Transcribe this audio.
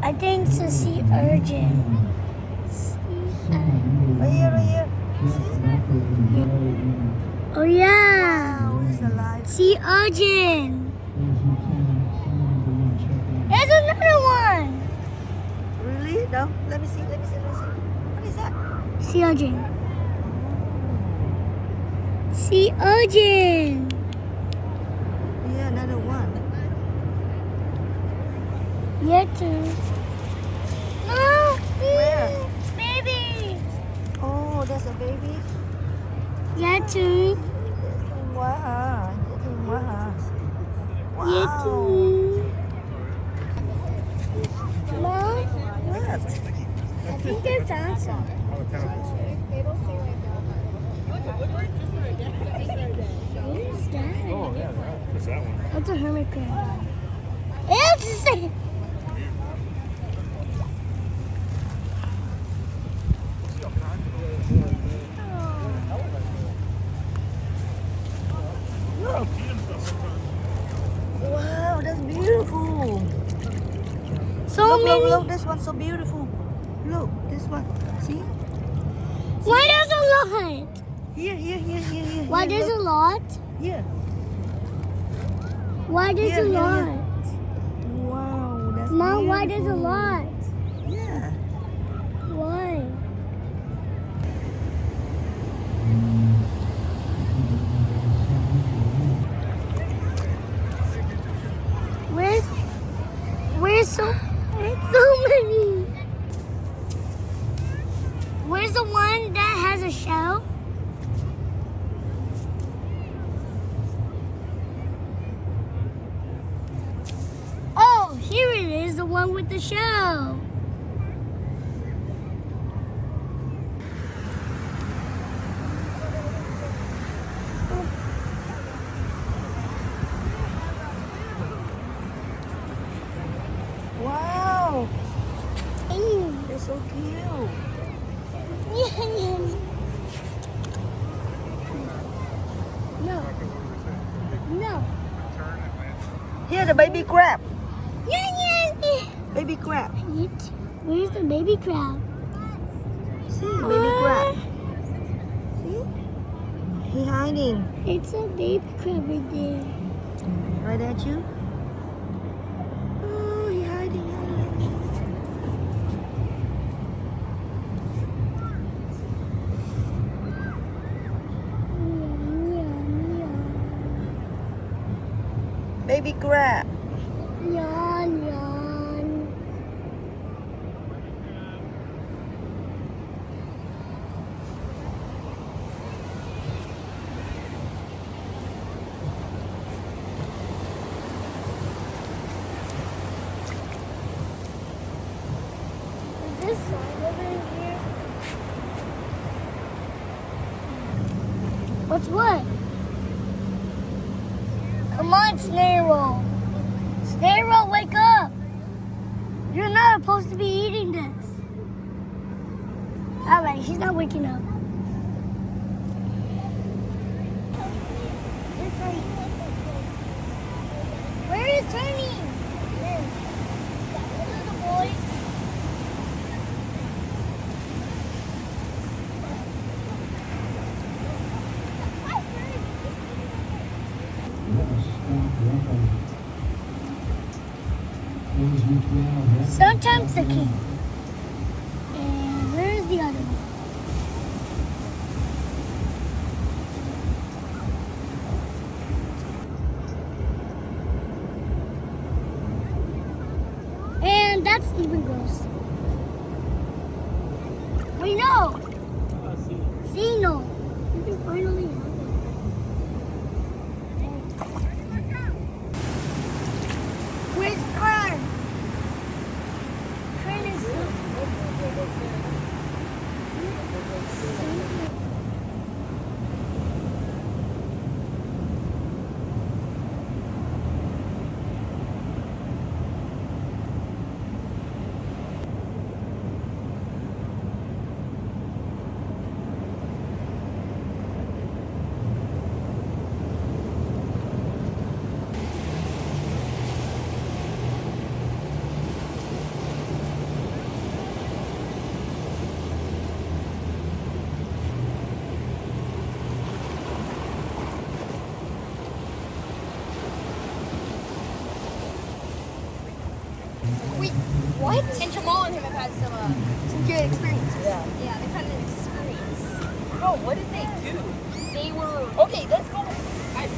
I think it's a sea urchin. Right here. See? Oh yeah. Wow, it's alive. Sea urchin. There's another one. Really? No? Let me see. What is that? Sea urchin. Sea urchin. Yeah, another one. Yeah, too. No. Where? Baby. Oh, there's a baby. Yeah, too. Dễ thương quá hả? Dễ thương quá hả? Yeah, Wow. too. Mom, What? I think I found some. What is that? Oh, yeah, that's that one. That's a hermit crab. It's the same. Wow, that's beautiful. So many. Look, this one's so beautiful. Look, this one. See? Why there's a lot? Here. Why Here, there's look. a lot? Here. Why there's Here, a here, lot? here. Wow, that's Mom, why there's a beautiful. lot? Yeah. Why? Where's so many? Where's the one that has a shell? Oh, here it is, the one with the shell. Wow, Ew. they're so cute. Yeah. No. Here, the baby crab. Yeah. Baby crab. Where's the baby crab? See, baby crab. See? He hiding. It's a baby crab right there. Right at you. Oh, he hiding. Baby crab. Yawn. Is this slide over here? What's what? Come on, Snail. Snail, wake up. You're not supposed to be eating this. All right, he's not waking up. Where is turning? Little boy. Sometimes the king. And where is the other one? And that's even gross. We know. See, no. You can finally have it. Where's Kern? Kern is Wait, what? And Jamal and him have had some good experiences. Yeah. Yeah, they've had an experience. Bro, what did they do? They were Okay, let's go. I